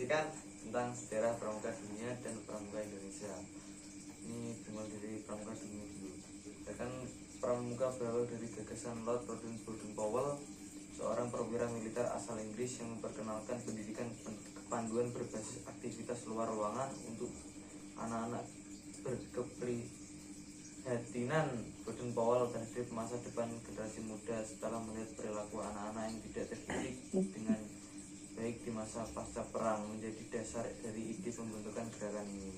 menyaksikan tentang sejarah pramuka dunia dan pramuka Indonesia. Ini dimulai dari pramuka dunia dulu. Kan pramuka berawal dari gagasan Lord Baden-Powell, seorang perwira militer asal Inggris yang memperkenalkan pendidikan kepanduan berbasis aktivitas luar ruangan untuk anak-anak. Berkeprihatinan Baden-Powell terhadap masa depan generasi muda setelah melihat perilaku anak-anak yang tidak terdidik dengan baik di masa pasca perang menjadi dasar dari ide pembentukan gerakan ini.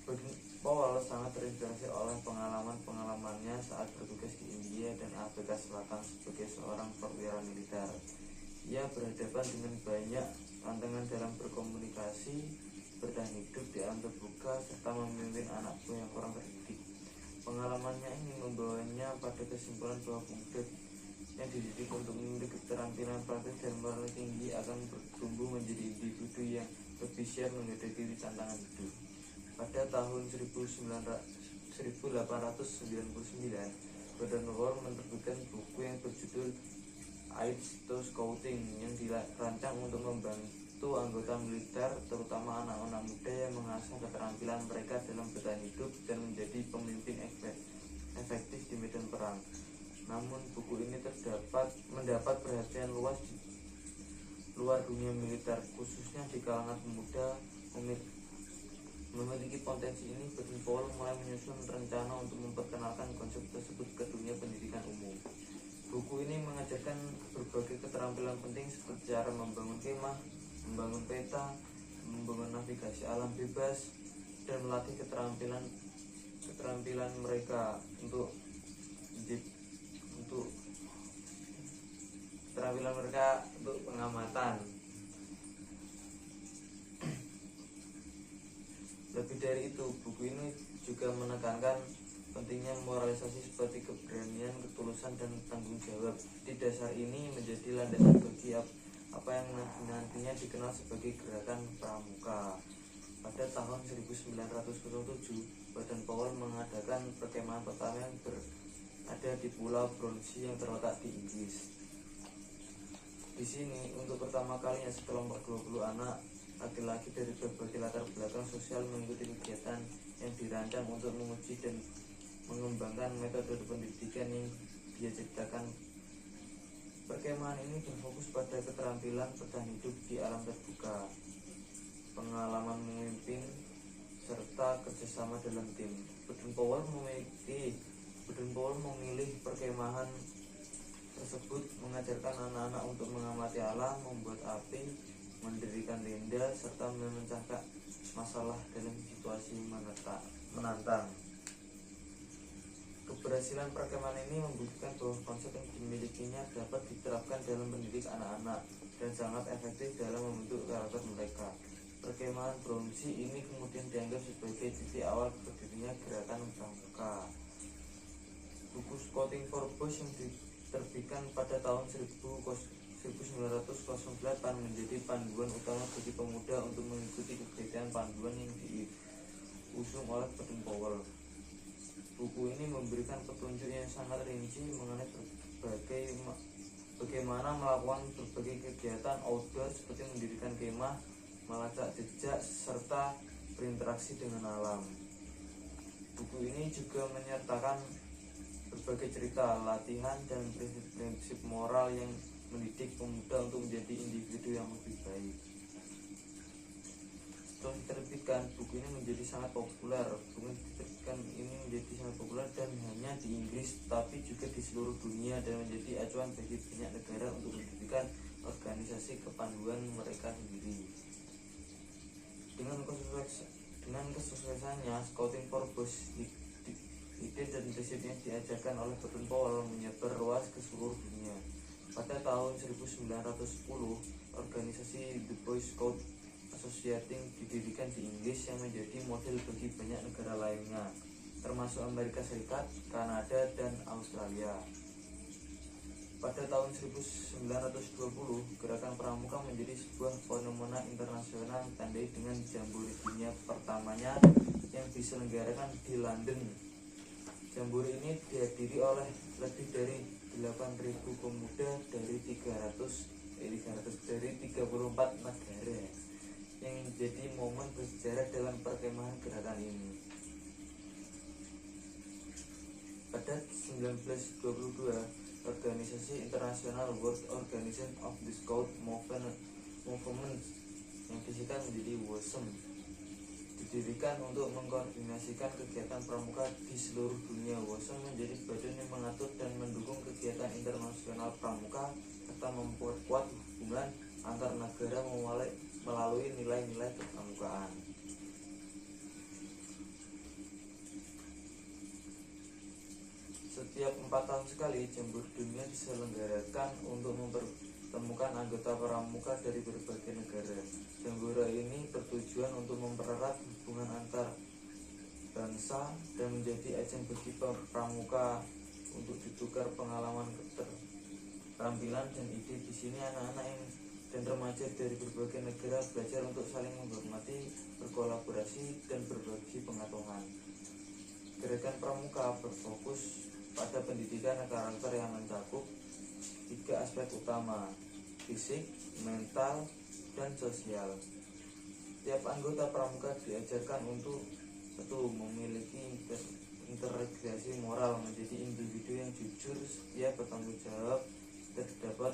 Baden-Powell sangat terinspirasi oleh pengalaman-pengalamannya saat bertugas di India dan Afrika Selatan sebagai seorang perwira militer. Ia berhadapan dengan banyak tantangan dalam berkomunikasi, bertahan hidup di alam terbuka, serta memimpin anak buah yang kurang terdidik. Pengalamannya ini membawanya pada kesimpulan bahwa pemuda yang dididik untuk memiliki keterampilan praktis dan moral tinggi akan bertumbuh menjadi individu yang lebih siap menghadapi tantangan hidup. Pada tahun 1899, Baden-Powell menerbitkan buku yang berjudul Aids to Scouting yang dirancang untuk membantu anggota militer, terutama anak-anak muda yang mengasah keterampilan mereka dalam bertahan hidup dan menjadi pemimpin efektif di medan perang. Namun buku ini mendapat perhatian luas di luar dunia militer, khususnya di kalangan pemuda. Memiliki potensi ini, Baden-Powell mulai menyusun rencana untuk memperkenalkan konsep tersebut ke dunia pendidikan umum. Buku ini mengajarkan berbagai keterampilan penting seperti cara membangun kemah, membangun peta, membangun navigasi alam bebas, dan melatih keterampilan mereka untuk pengamatan. Lebih dari itu, buku ini juga menekankan pentingnya moralisasi seperti keberanian, ketulusan, dan tanggung jawab. Di dasar ini menjadi landasan bagi apa yang nantinya dikenal sebagai gerakan pramuka. Pada tahun 1907, Baden-Powell mengadakan perkemahan pertama yang berada di Pulau Bronsey yang terletak di Inggris. Di sini, untuk pertama kalinya sekelompok 20 anak laki-laki dari berbagai latar belakang sosial mengikuti kegiatan yang dirancang untuk menguji dan mengembangkan metode pendidikan yang dia ciptakan. Perkemahan ini berfokus pada keterampilan bertahan hidup di alam terbuka, pengalaman memimpin, serta kerjasama dalam tim. Baden-Powell memilih perkemahan tersebut mengajarkan anak-anak untuk mengamati alam, membuat api, mendirikan tenda, serta memecahkan masalah dalam situasi menantang. Keberhasilan perkemahan ini membuktikan bahwa konsep yang dimilikinya dapat diterapkan dalam mendidik anak-anak dan sangat efektif dalam membentuk karakter mereka. Perkemahan Bronsey ini kemudian dianggap sebagai titik awal berdirinya gerakan pramuka. Buku Scouting for Boys yang diterbitkan pada tahun 1908 menjadi panduan utama bagi pemuda untuk mengikuti kegiatan panduan yang diusung oleh Baden-Powell. Buku ini memberikan petunjuk yang sangat rinci mengenai bagaimana melakukan berbagai kegiatan outdoor seperti mendirikan kemah, melacak jejak, serta berinteraksi dengan alam. Buku ini juga menyertakan berbagai cerita, latihan, dan prinsip-prinsip moral yang mendidik pemuda untuk menjadi individu yang lebih baik. Setelah diterbitkan, buku ini menjadi sangat populer. Dan hanya di Inggris, tapi juga di seluruh dunia, dan menjadi acuan bagi banyak negara untuk mendirikan organisasi kepanduan mereka sendiri. Dengan kesuksesannya, Scouting for Boys, ide dan prinsip yang diajarkan oleh Baden-Powell menyebar luas ke seluruh dunia. Pada tahun 1910, organisasi The Boy Scout Association didirikan di Inggris yang menjadi model bagi banyak negara lainnya, termasuk Amerika Serikat, Kanada, dan Australia. Pada tahun 1920, gerakan pramuka menjadi sebuah fenomena internasional ditandai dengan jambore dunia pertamanya yang diselenggarakan di London. Jambore ini dihadiri oleh lebih dari 8.000 pemuda dari 34 negara. yang menjadi momen bersejarah dalam perkemahan gerakan ini. Pada 1922, organisasi internasional World Organization of the Scout Movement yang disingkat menjadi WOSM didirikan untuk mengkoordinasikan kegiatan pramuka di seluruh dunia. WOSM menjadi badan yang mengatur dan mendukung kegiatan internasional pramuka serta memperkuat hubungan antar negara melalui nilai-nilai kepramukaan. Setiap 4 tahun sekali, Jambor Dunia diselenggarakan untuk mempertemukan anggota pramuka dari berbagai negara. Jambore ini bertujuan untuk mempererat hubungan antar bangsa dan menjadi ajang bagi pramuka untuk ditukar pengalaman, keterampilan dan ide. Di sini anak-anak dan remaja dari berbagai negara belajar untuk saling menghormati, berkolaborasi, dan berbagi pengetahuan. Gerakan pramuka berfokus pada pendidikan karakter yang mencakup 3 aspek utama: fisik, mental, dan sosial. Tiap anggota pramuka diajarkan untuk memiliki integrasi moral, menjadi individu yang jujur, setia, bertanggung jawab terhadap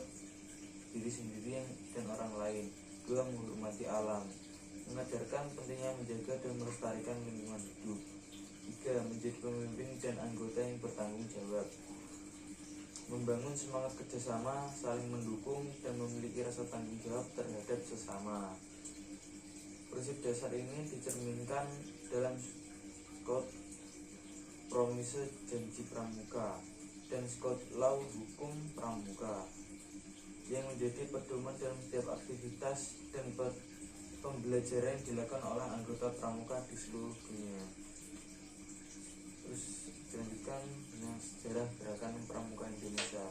diri sendiri dan orang lain. 2. Menghormati alam, mengajarkan pentingnya menjaga dan melestarikan lingkungan hidup. 3. Menjadi pemimpin dan anggota yang bertanggung jawab, membangun semangat kerjasama, saling mendukung, dan memiliki rasa tanggung jawab terhadap sesama. Prinsip dasar ini dicerminkan dalam Scout Promise Janji Pramuka dan Scout Law Hukum Pramuka yang menjadi pedoman dalam setiap aktivitas dan pembelajaran yang dilakukan oleh anggota pramuka di seluruh dunia. Terus dilanjutkan dengan sejarah gerakan pramuka Indonesia.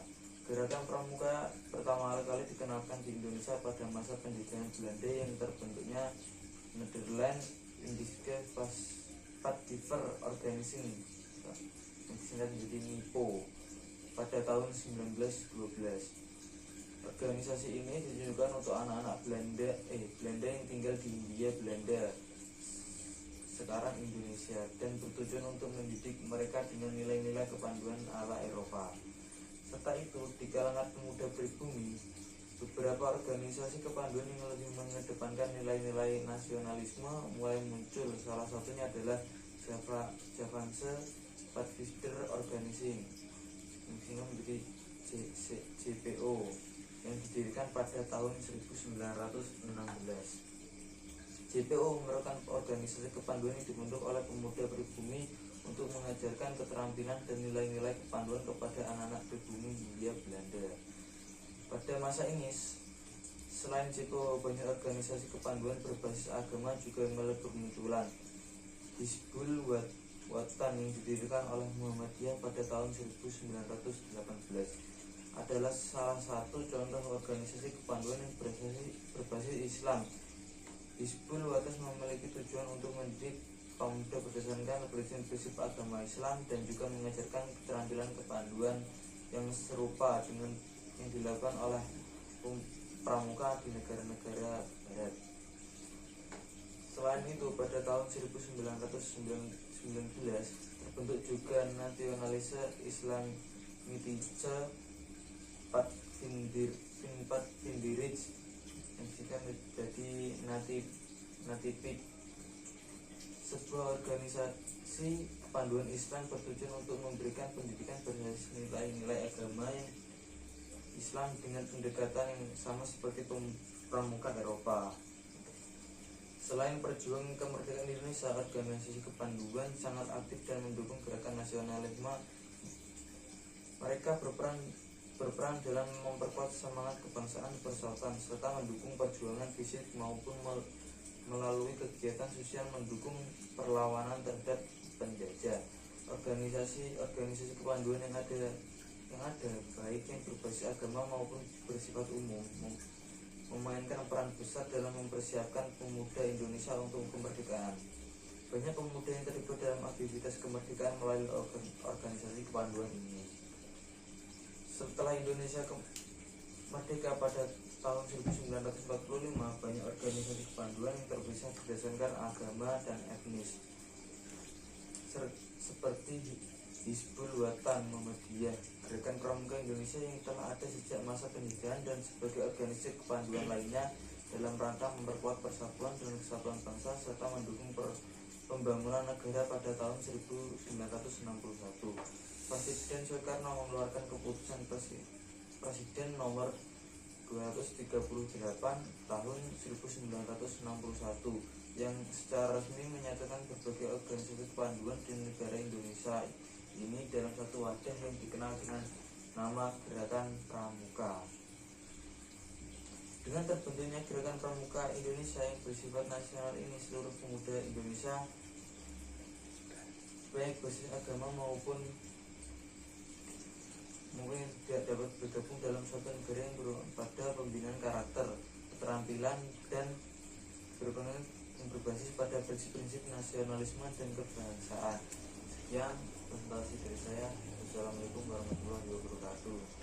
Gerakan pramuka pertama kali dikenalkan di Indonesia pada masa penjajahan Belanda yang terbentuknya Nederland Indische Pacifier Organizing yang disingkat menjadi NIPO pada tahun 1912. Organisasi ini ditujukan untuk anak-anak Belanda yang tinggal di Hindia Belanda, sekarang Indonesia, dan bertujuan untuk mendidik mereka dengan nilai-nilai kepanduan ala Eropa. Serta itu, di kalangan pemuda pribumi, beberapa organisasi kepanduan yang lebih mengedepankan nilai-nilai nasionalisme mulai muncul. Salah satunya adalah Javanse Pathfinder Organizing yang menjadi JPO yang didirikan pada tahun 1916. JPO merupakan organisasi kepanduan yang dibentuk oleh pemuda pribumi untuk mengajarkan keterampilan dan nilai-nilai kepanduan kepada anak-anak pribumi Hindia Belanda. Pada masa ini, selain JPO, banyak organisasi kepanduan berbasis agama juga mulai bermunculan. Hizbul Watan yang didirikan oleh Muhammadiyah pada tahun 1918 adalah salah satu contoh organisasi kepanduan yang berbasis Islam. Hizbul Watan memiliki tujuan untuk mendidik kaum muda berdasarkan prinsip agama Islam dan juga mengajarkan keterampilan kepanduan yang serupa dengan yang dilakukan oleh pramuka di negara-negara barat. Selain itu, pada tahun 1919 terbentuk juga Nasionalisme Islamitische Pathfinderij yang disingkat menjadi Natipik, sebuah organisasi kepanduan Islam bertujuan untuk memberikan pendidikan berbasis nilai-nilai agama yang Islam dengan pendekatan yang sama seperti pramuka Eropa. Selain perjuangan kemerdekaan Indonesia, organisasi kepanduan sangat aktif dan mendukung gerakan nasionalisme. Mereka berperan dalam memperkuat semangat kebangsaan persatuan serta mendukung perjuangan fisik maupun melalui kegiatan sosial mendukung perlawanan terhadap penjajah. Organisasi kepanduan yang ada baik yang berbasis agama maupun bersifat umum memainkan peran besar dalam mempersiapkan pemuda Indonesia untuk kemerdekaan. Banyak pemuda yang terlibat dalam aktivitas kemerdekaan melalui organisasi kepanduan ini. Setelah Indonesia merdeka pada tahun 1945, banyak organisasi kepanduan yang terpisah berdasarkan agama dan etnis, seperti Hizbul Watan Muhammadiyah, Gerakan Pramuka Indonesia yang telah ada sejak masa penjajahan, dan sebagai organisasi kepanduan lainnya dalam rangka memperkuat persatuan dan kesatuan bangsa serta mendukung pembangunan negara pada tahun 1961. Presiden Soekarno mengeluarkan keputusan Presiden nomor 238 tahun 1961 yang secara resmi menyatakan berbagai organisasi kepanduan di negara Indonesia ini dalam satu wadah yang dikenal dengan nama Gerakan Pramuka. Dengan terbentuknya Gerakan Pramuka Indonesia yang bersifat nasional ini, seluruh pemuda Indonesia, baik basis agama maupun mungkin tidak dapat bergabung dalam suatu negara yang pada pembinaan karakter, keterampilan, dan berbasis pada prinsip-prinsip nasionalisme dan kebangsaan. Sekian presentasi dari saya. Wassalamualaikum warahmatullahi wabarakatuh.